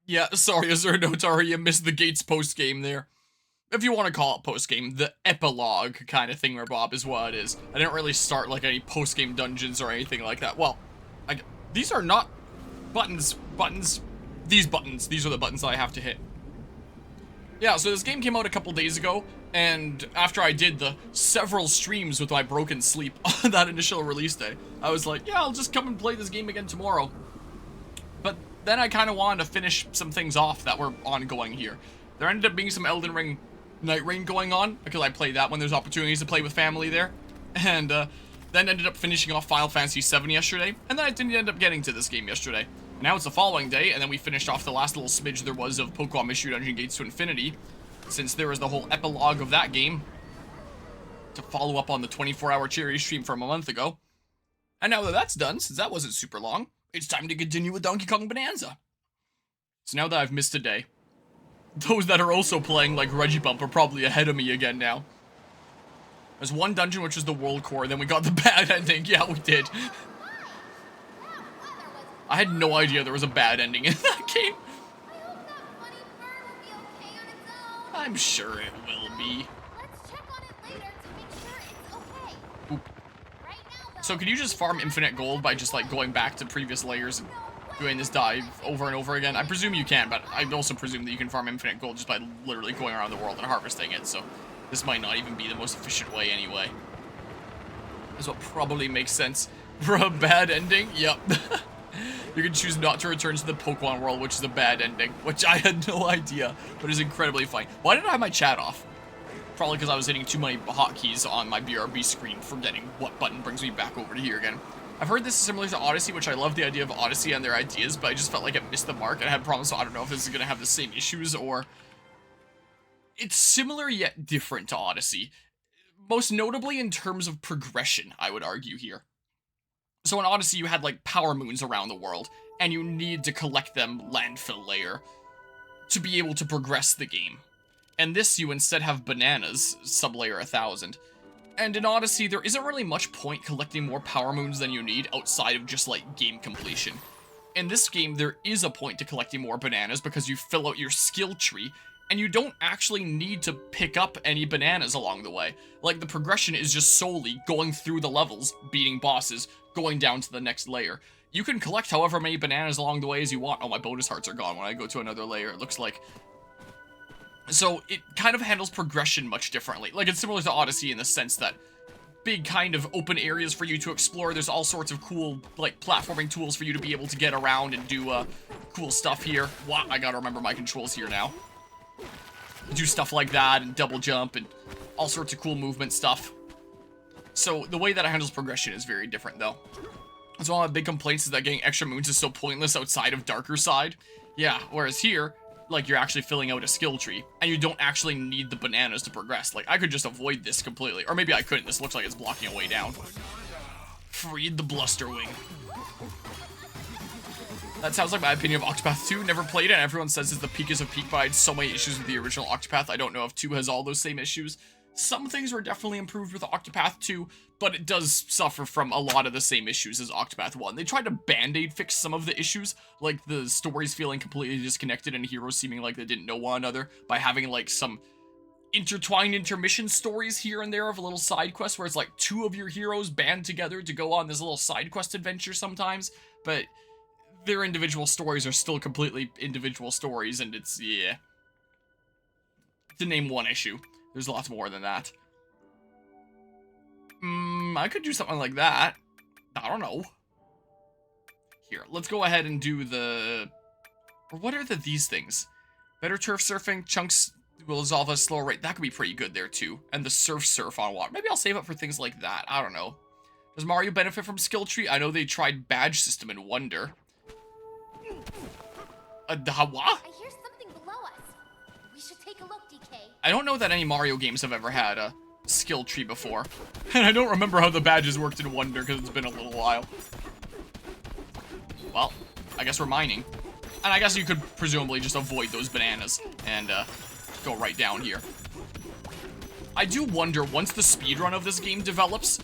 Yeah, sorry, Azurnotari, you missed the Gates post-game there. If you want to call it post-game, the epilogue kind of thingamabob is what it is. I didn't really start, like, any post-game dungeons or anything like that. Well, these are not buttons. These are the buttons that I have to hit. Yeah, so this game came out a couple days ago, and after I did the several streams with my broken sleep on that initial release day, I was like, yeah, I'll just come and play this game again tomorrow. But then I kind of wanted to finish some things off that were ongoing here. There ended up being some Elden Ring Night Rain going on, because I played that when there's opportunities to play with family there. And then ended up finishing off Final Fantasy VII yesterday, and then I didn't end up getting to this game yesterday. Now it's the following day, and then we finished off the last little smidge there was of Pokemon Mystery Dungeon Gates to Infinity, since there was the whole epilogue of that game to follow up on the 24-hour cherry stream from a month ago. And now that that's done, since that wasn't super long, it's time to continue with Donkey Kong Bonanza. So now that I've missed a day, those that are also playing like Regibump are probably ahead of me again now. There's one dungeon which was the World Core, then we got the bad ending. Yeah, we did. I had no idea there was a bad ending in that game. I'm sure it will be. Let's check on it later to make sure it's okay. Oop. Right now, though, So can you just farm infinite gold by just like going back to previous layers and doing this dive over and over again? I presume you can, but I also presume that you can farm infinite gold just by literally going around the world and harvesting it, so this might not even be the most efficient way anyway. That's what probably makes sense for a bad ending. Yep. You can choose not to return to the Pokemon world, which is a bad ending, which I had no idea, but is incredibly funny. Why did I have my chat off? Probably because I was hitting too many hotkeys on my BRB screen, forgetting what button brings me back over to here again. I've heard this is similar to Odyssey, which I love the idea of Odyssey and their ideas, but I just felt like it missed the mark, and I had problems, so I don't know if this is going to have the same issues, or... It's similar yet different to Odyssey. Most notably in terms of progression, I would argue here. So in Odyssey, you had, like, power moons around the world, and you need to collect them Landfill layer to be able to progress the game. And this, you instead have bananas, sublayer 1000. And in Odyssey, there isn't really much point collecting more power moons than you need outside of just, like, game completion. In this game, there is a point to collecting more bananas because you fill out your skill tree, and you don't actually need to pick up any bananas along the way. Like, the progression is just solely going through the levels, beating bosses, going down to the next layer. You can collect however many bananas along the way as you want. Oh, my bonus hearts are gone when I go to another layer, it looks like. So, it kind of handles progression much differently. Like, it's similar to Odyssey in the sense that big kind of open areas for you to explore. There's all sorts of cool, like, platforming tools for you to be able to get around and do, cool stuff here. Wow, I gotta remember my controls here now. Do stuff like that, and double jump, and all sorts of cool movement stuff. So, the way that it handles progression is very different, though. So one of my big complaints is that getting extra moons is so pointless outside of Darker Side. Yeah, whereas here, like, you're actually filling out a skill tree, and you don't actually need the bananas to progress. Like, I could just avoid this completely. Or maybe I couldn't. This looks like it's blocking a way down. Freed the Blusterwing. That sounds like my opinion of Octopath 2. Never played it, and everyone says it's the peakest of peak, but I had so many issues with the original Octopath. I don't know if 2 has all those same issues. Some things were definitely improved with Octopath 2, but it does suffer from a lot of the same issues as Octopath 1. They tried to band-aid fix some of the issues, like the stories feeling completely disconnected and heroes seeming like they didn't know one another, by having, like, some intertwined intermission stories here and there of a little side quest where it's like 2 of your heroes band together to go on this little side quest adventure sometimes, but their individual stories are still completely individual stories, and it's, yeah. To name one issue. There's lots more than that. I could do something like that. I don't know. Here, let's go ahead and do the... Or what are these things? Better turf surfing, chunks will dissolve at a slower rate. That could be pretty good there, too. And the surf on water. Maybe I'll save up for things like that. I don't know. Does Mario benefit from skill tree? I know they tried badge system in Wonder. What? I hear something below us. We should take a look, DK. I don't know that any Mario games have ever had a skill tree before. And I don't remember how the badges worked in Wonder because it's been a little while. Well, I guess we're mining. And I guess you could presumably just avoid those bananas and go right down here. I do wonder, once the speedrun of this game develops,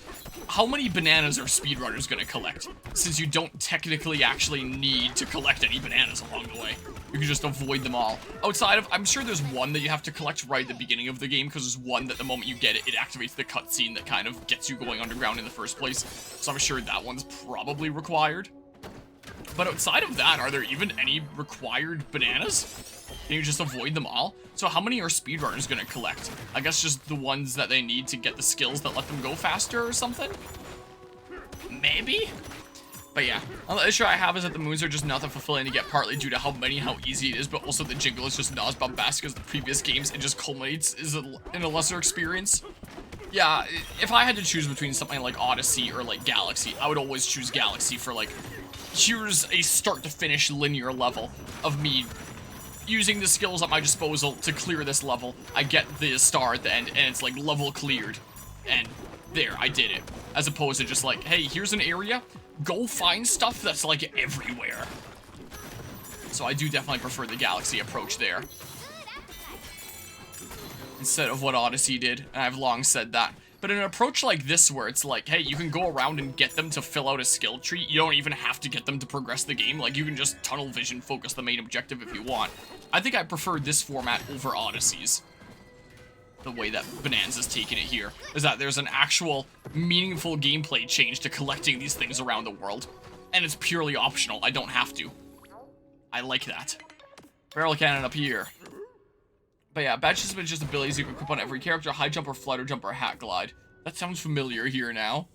how many bananas are speedrunners gonna collect? Since you don't technically actually need to collect any bananas along the way. You can just avoid them all. Outside of, I'm sure there's one that you have to collect right at the beginning of the game, because there's one that the moment you get it, it activates the cutscene that kind of gets you going underground in the first place. So I'm sure that one's probably required. But outside of that, are there even any required bananas? Can you just avoid them all? So how many are speedrunners gonna collect? I guess just the ones that they need to get the skills that let them go faster or something? Maybe? But yeah, the issue I have is that the moons are just not that fulfilling to get, partly due to how easy it is, but also the jingle is just not as bombastic as the previous games. It just culminates in a lesser experience. Yeah, if I had to choose between something like Odyssey or like Galaxy, I would always choose Galaxy for like, here's a start to finish linear level of me using the skills at my disposal to clear this level. I get the star at the end and it's like level cleared. And there, I did it. As opposed to just like, hey, here's an area, go find stuff that's like everywhere. So I do definitely prefer the Galaxy approach there. Instead of what Odyssey did, and I've long said that. But an approach like this where it's like, hey, you can go around and get them to fill out a skill tree. You don't even have to get them to progress the game. Like, you can just tunnel vision focus the main objective if you want. I think I prefer this format over Odyssey's. The way that Bananza's taken it here is that there's an actual meaningful gameplay change to collecting these things around the world. And it's purely optional. I don't have to. I like that. Barrel cannon up here. But yeah, badges have just abilities you can equip on every character: high jump or flutter jump or hat glide. That sounds familiar here now.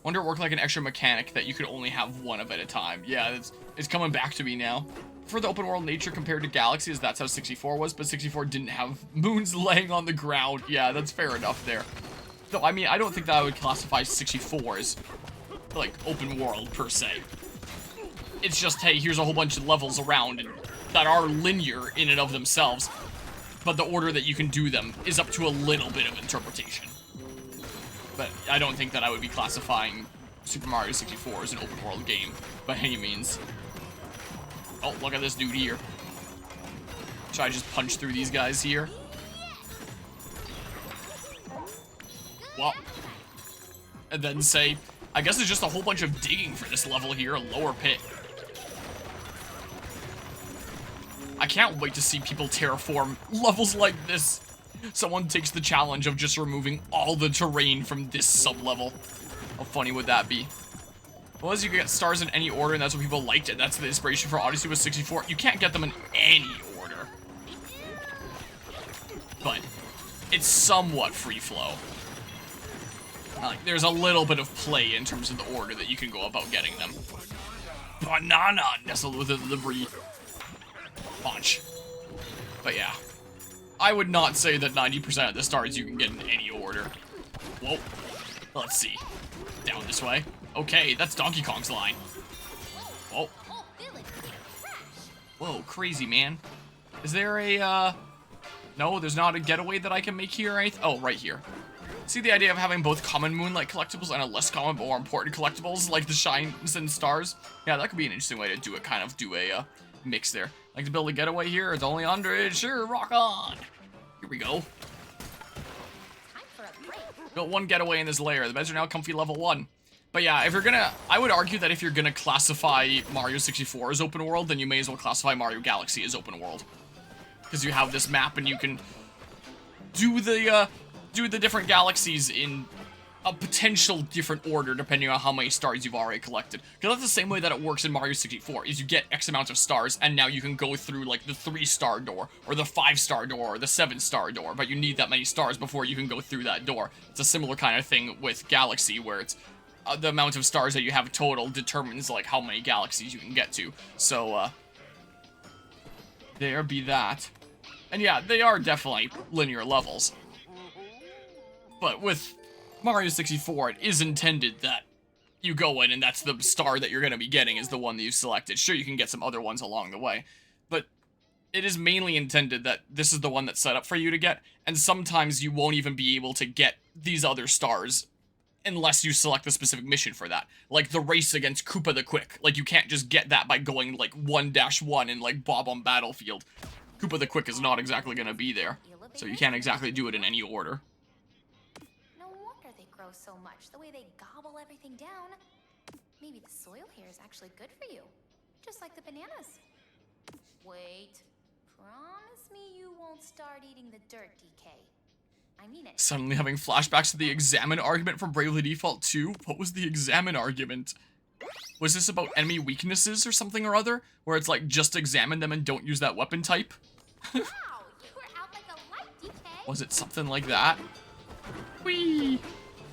Wonder it worked like an extra mechanic that you could only have one of at a time. Yeah, it's coming back to me now. For the open world nature compared to Galaxy, as that's how 64 was, but 64 didn't have moons laying on the ground. Yeah, that's fair enough there. Though, I mean, I don't think that I would classify 64 as, like, open world, per se. It's just, hey, here's a whole bunch of levels around and that are linear in and of themselves, but the order that you can do them is up to a little bit of interpretation. But I don't think that I would be classifying Super Mario 64 as an open world game by any means. Oh, look at this dude here. Should I just punch through these guys here? Well, and then say, I guess it's just a whole bunch of digging for this level here, a lower pit. I can't wait to see people terraform levels like this. Someone takes the challenge of just removing all the terrain from this sub-level. How funny would that be? Well, as you get stars in any order, and that's what people liked, and that's the inspiration for Odyssey with 64. You can't get them in any order. But it's somewhat free flow. Like, there's a little bit of play in terms of the order that you can go about getting them. Banana nestled within the debris. Punch. But yeah, I would not say that 90% of the stars you can get in any order. Whoa. Let's see. Down this way. Okay, that's Donkey Kong's line. Whoa. Whoa, crazy, man. Is there a, no, there's not a getaway that I can make here or anything? Oh, right here. See the idea of having both common moonlight collectibles and a less common but more important collectibles, like the shines and stars? Yeah, that could be an interesting way to do it, kind of do a, mix there. Like to build a getaway here, it's only 100, sure, rock on. Here we go. Built one getaway in this layer. The beds are now comfy level 1. But yeah, if you're gonna, I would argue that if you're gonna classify Mario 64 as open world, then you may as well classify Mario Galaxy as open world. Because you have this map and you can do the different galaxies in a potential different order depending on how many stars you've already collected. Because that's the same way that it works in Mario 64, is you get X amount of stars, and now you can go through, like, the 3-star door, or the 5-star door, or the 7-star door, but you need that many stars before you can go through that door. It's a similar kind of thing with Galaxy, where it's the amount of stars that you have total determines, like, how many galaxies you can get to. So, there be that. And yeah, they are definitely linear levels. But with Mario 64, it is intended that you go in and that's the star that you're going to be getting is the one that you've selected. Sure, you can get some other ones along the way, but it is mainly intended that this is the one that's set up for you to get, and sometimes you won't even be able to get these other stars unless you select a specific mission for that. Like the race against Koopa the Quick. Like, you can't just get that by going, like, 1-1 in, like, Bob on Battlefield. Koopa the Quick is not exactly going to be there, so you can't exactly do it in any order. grow so much, the way they gobble everything down. Maybe the soil here is actually good for you. Just like the bananas. Wait. Promise me you won't start eating the dirt, DK. I mean it. Suddenly having flashbacks to the examine argument from Bravely Default 2? What was the examine argument? Was this about enemy weaknesses or something or other? Where it's like, just examine them and don't use that weapon type? Wow, you were out like a light, DK. Was it something like that? Whee!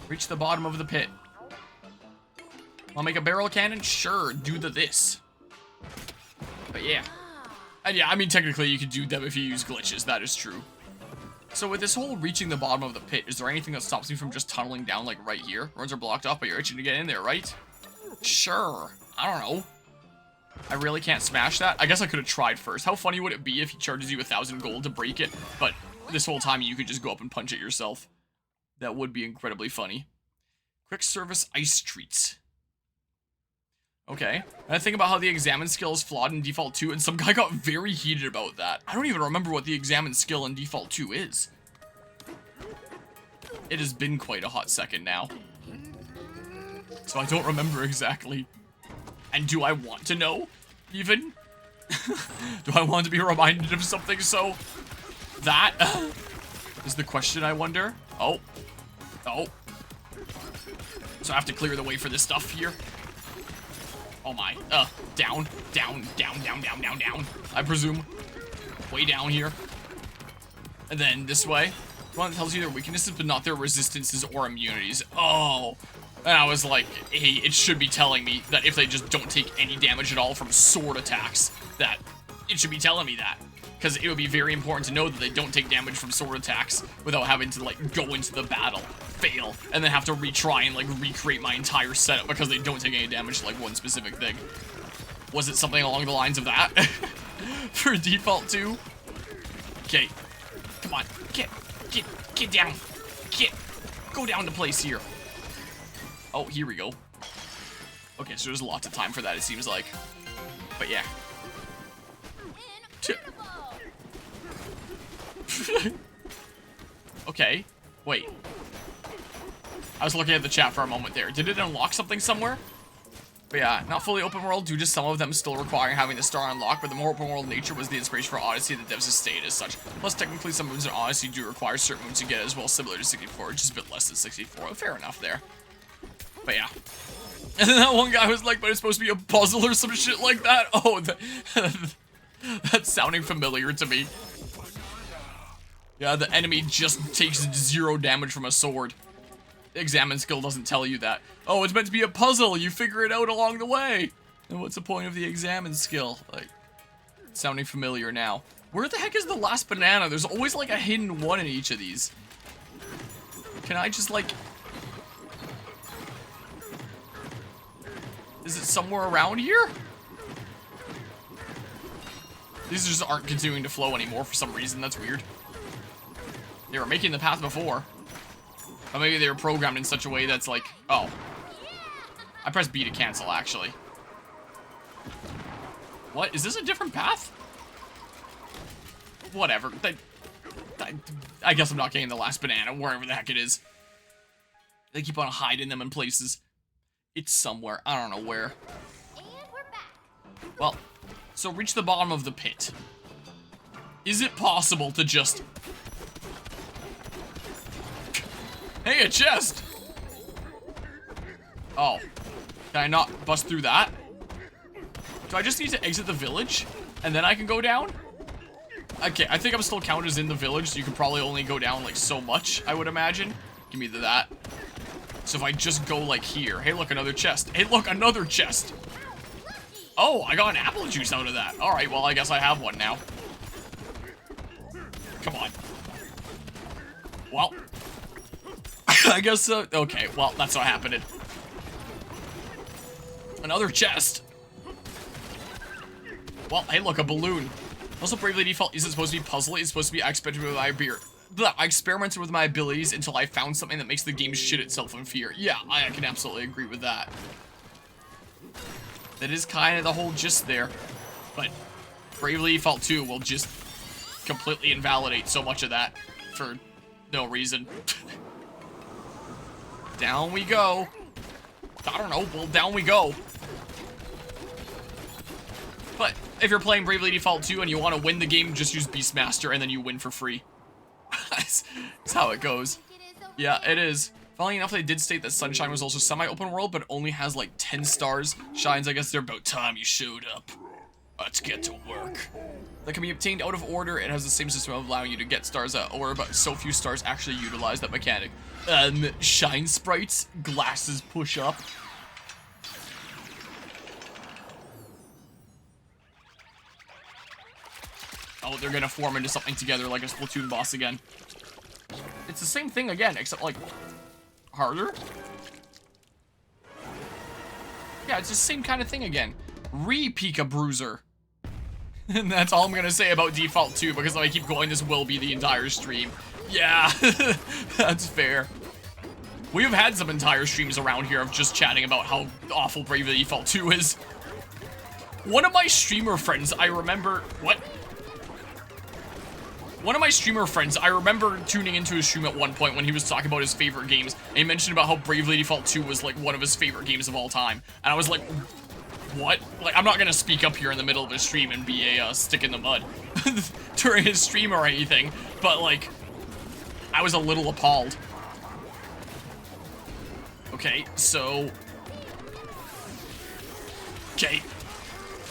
Reach the bottom of the pit. I'll make a barrel cannon? Sure, do this. But yeah. And yeah, I mean, technically you could do them if you use glitches, that is true. So with this whole reaching the bottom of the pit, is there anything that stops me from just tunneling down, like, right here? Roads are blocked off, but you're itching to get in there, right? Sure. I don't know. I really can't smash that? I guess I could have tried first. How funny would it be if he charges you 1,000 gold to break it, but this whole time you could just go up and punch it yourself? That would be incredibly funny. Quick service ice treats. Okay. And I think about how the examine skill is flawed in Default 2, and some guy got very heated about that. I don't even remember what the examine skill in Default 2 is. It has been quite a hot second now. So I don't remember exactly. And do I want to know, even? Do I want to be reminded of something so... That is the question, I wonder. Oh. Oh. So I have to clear the way for this stuff here. Oh my. Down, down, down, down, down, down, down. I presume. Way down here. And then this way. One that tells you their weaknesses, but not their resistances or immunities. Oh. And I was like, hey, it should be telling me that if they just don't take any damage at all from sword attacks, that it should be telling me that. Because it would be very important to know that they don't take damage from sword attacks without having to, like, go into the battle, fail, and then have to retry and, like, recreate my entire setup because they don't take any damage to, like, one specific thing. Was it something along the lines of that? For Default 2? Okay. Come on. Get down. Go down to place here. Oh, here we go. Okay, so there's lots of time for that, it seems like. But yeah. Okay, wait. I was looking at the chat for a moment there. Did it unlock something somewhere? But yeah, not fully open world due to some of them still requiring having the star unlocked, but the more open world nature was the inspiration for Odyssey that devs have stated as such. Plus, technically, some moves in Odyssey do require certain moves to get as well, similar to 64, just a bit less than 64. Fair enough there. But yeah. And then that one guy was like, but it's supposed to be a puzzle or some shit like that? Oh, that's sounding familiar to me. Yeah, the enemy just takes 0 damage from a sword. The examine skill doesn't tell you that. Oh, it's meant to be a puzzle. You figure it out along the way. And what's the point of the examine skill? Like, sounding familiar now. Where the heck is the last banana? There's always like a hidden one in each of these. Can I just like... Is it somewhere around here? These just aren't continuing to flow anymore for some reason. That's weird. They were making the path before. Or maybe they were programmed in such a way that's like... Oh. I pressed B to cancel, actually. What? Is this a different path? Whatever. I guess I'm not getting the last banana, wherever the heck it is. They keep on hiding them in places. It's somewhere. I don't know where. And we're back. Well, so reach the bottom of the pit. Is it possible to just... Hey, a chest! Oh. Can I not bust through that? Do I just need to exit the village? And then I can go down? Okay, I think I'm still counted as in the village, so you can probably only go down, like, so much, I would imagine. Give me that. So if I just go, like, here. Hey, look, another chest. Hey, look, another chest! Oh, I got an apple juice out of that. Alright, well, I guess I have one now. Come on. Well. I guess, okay, well, that's not happening. Another chest. Well, hey, look, a balloon. Also, Bravely Default isn't supposed to be puzzly. It's supposed to be I experimented with my abilities until I found something that makes the game shit itself in fear. Yeah, I can absolutely agree with that. That is kind of the whole gist there. But Bravely Default 2 will just completely invalidate so much of that for no reason. Down we go. I don't know. Well, down we go. But if you're playing Bravely Default 2 and you want to win the game, just use Beastmaster and then you win for free. That's how it goes. Yeah, it is. Funnily enough, they did state that Sunshine was also semi-open world, but only has like 10 stars. Shines, I guess they're about time you showed up. Let's get to work. That can be obtained out of order. It has the same system of allowing you to get stars out of order, but so few stars actually utilize that mechanic. Shine sprites, glasses push up. Oh, they're gonna form into something together like a Splatoon boss again. It's the same thing again, except like harder. Yeah, it's the same kind of thing again. Re-Pika Bruiser. And that's all I'm gonna say about Default 2, because if I keep going, this will be the entire stream. Yeah, that's fair. We have had some entire streams around here of just chatting about how awful Bravely Default 2 is. One of my streamer friends, I remember... What? One of my streamer friends, I remember tuning into his stream at one point when he was talking about his favorite games, and he mentioned about how Bravely Default 2 was like one of his favorite games of all time. And I was like... What? Like, I'm not gonna speak up here in the middle of his stream and be a stick in the mud during his stream or anything, but like, I was a little appalled. Okay, so... Okay.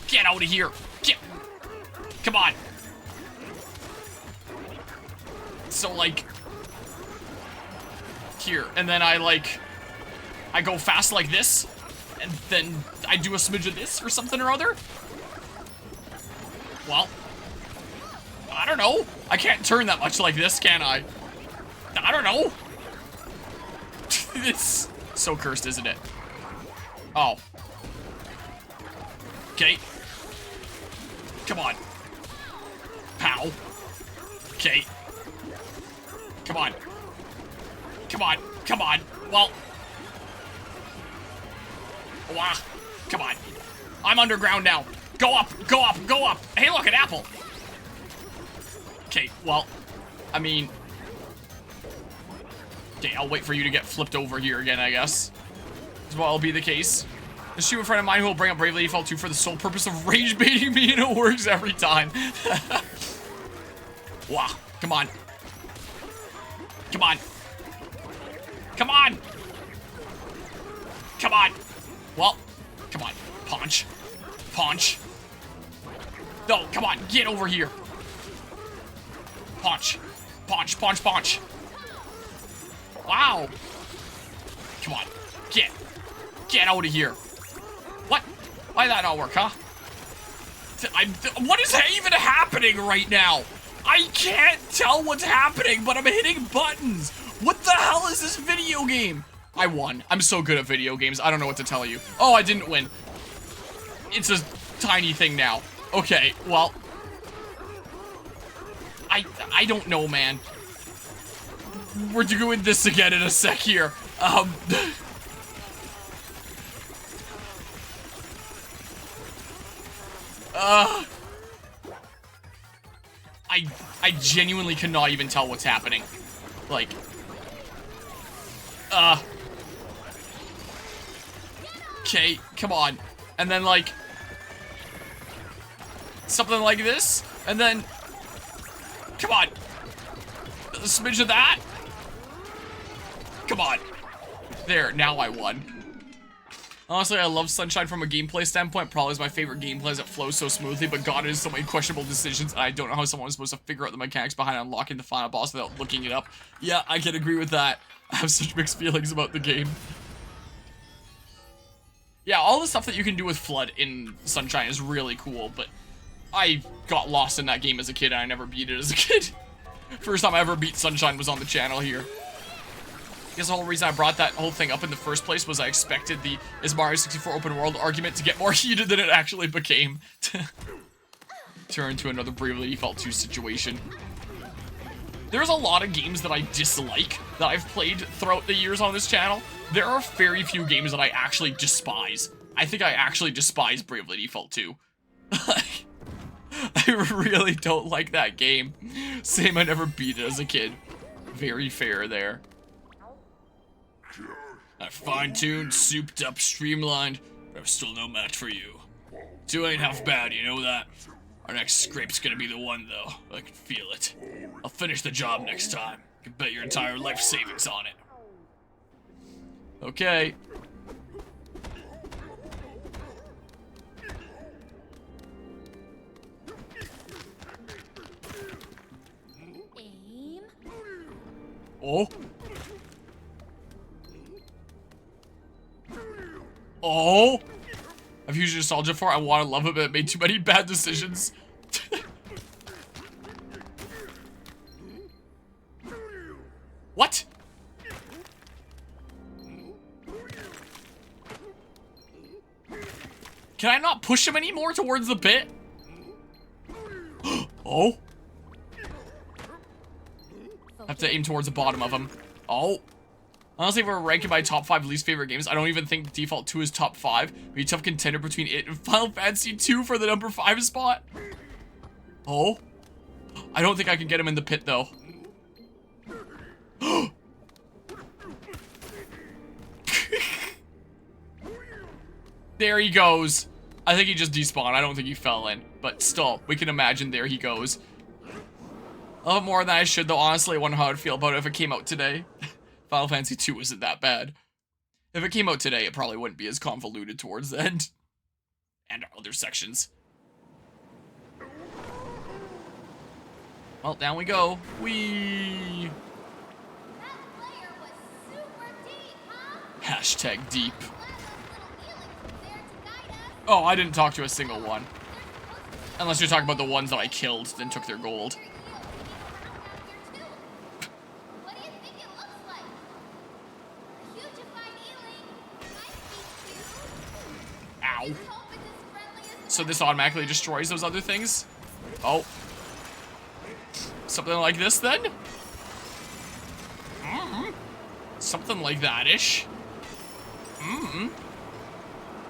Get out of here! Get... Come on! So, like... Here, and then I go fast like this, and then I do a smidge of this or something or other? Well, I don't know. I can't turn that much like this, can I? I don't know. It's so cursed, isn't it? Oh. Okay. Come on. Pow. Okay. Come on. Come on. Come on. Well... Wow. Come on. I'm underground now. Go up, go up, go up. Hey, look, an apple. Okay, well, I mean... Okay, I'll wait for you to get flipped over here again, I guess. As well will be the case. A streamer friend of mine who will bring up Bravely Default 2 for the sole purpose of rage baiting me, and it works every time. Wow. Come on. Come on. Come on. Come on. Well, come on. Punch. Punch. No, come on. Get over here. Punch. Punch, punch, punch. Wow. Come on. Get out of here. What? Why did that not work, huh? What is even happening right now? I can't tell what's happening, but I'm hitting buttons. What the hell is this video game? I won. I'm so good at video games. I don't know what to tell you. Oh, I didn't win. It's a tiny thing now. Okay, well. I don't know, man. We're doing this again in a sec here. I genuinely cannot even tell what's happening. Like, okay, come on. And then, like, something like this. And then, come on. A smidge of that. Come on. There, now I won. Honestly, I love Sunshine from a gameplay standpoint. Probably is my favorite gameplay as it flows so smoothly, but God, it is so many questionable decisions, and I don't know how someone is supposed to figure out the mechanics behind unlocking the final boss without looking it up. Yeah, I can agree with that. I have such mixed feelings about the game. Yeah, all the stuff that you can do with Flood in Sunshine is really cool, but I got lost in that game as a kid, and I never beat it as a kid. First time I ever beat Sunshine was on the channel here. I guess the whole reason I brought that whole thing up in the first place was I expected the is Mario 64 open world argument to get more heated than it actually became. Turn to another Bravely Default 2 situation. There's a lot of games that I dislike that I've played throughout the years on this channel. There are very few games that I actually despise. I think I actually despise Bravely Default 2. I really don't like that game. Same, I never beat it as a kid. Very fair there. I've fine-tuned, souped up, streamlined, but I'm still no match for you. 2 ain't half bad, you know that? Our next scrape's gonna be the one, though. I can feel it. I'll finish the job next time. You can bet your entire life savings on it. Okay. Aim. Oh. Oh. I've used nostalgia for. I want to love it, but it made too many bad decisions. What? Can I not push him anymore towards the pit? Oh. I have to aim towards the bottom of him. Oh. Honestly, if we're ranking my top 5 least favorite games, I don't even think Default 2 is top 5. Be a tough contender between it and Final Fantasy 2 for the number 5 spot. Oh. I don't think I can get him in the pit, though. There he goes. I think he just despawned. I don't think he fell in. But still, we can imagine there he goes. A little more than I should, though. Honestly, I wonder how I'd feel about it if it came out today. Final Fantasy 2 isn't that bad. If it came out today, it probably wouldn't be as convoluted towards the end. And other sections. Well, down we go. Whee! That layer was super deep, huh? Hashtag deep. Glad those little feelings were there to guide us. Oh, I didn't talk to a single one. They're supposed to be Unless you're talking about the ones that I killed, then took their gold. your eel being found out here too. What do you think it looks like? A hugified eeling. I Ow. think you. Hope it's as friendly as So this automatically destroys those other things? Oh. Something like this, then? Something like that-ish.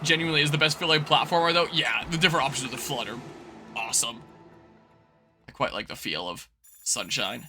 Genuinely is the best feeling platformer, though? Yeah, the different options of the FLUDD are awesome. I quite like the feel of Sunshine.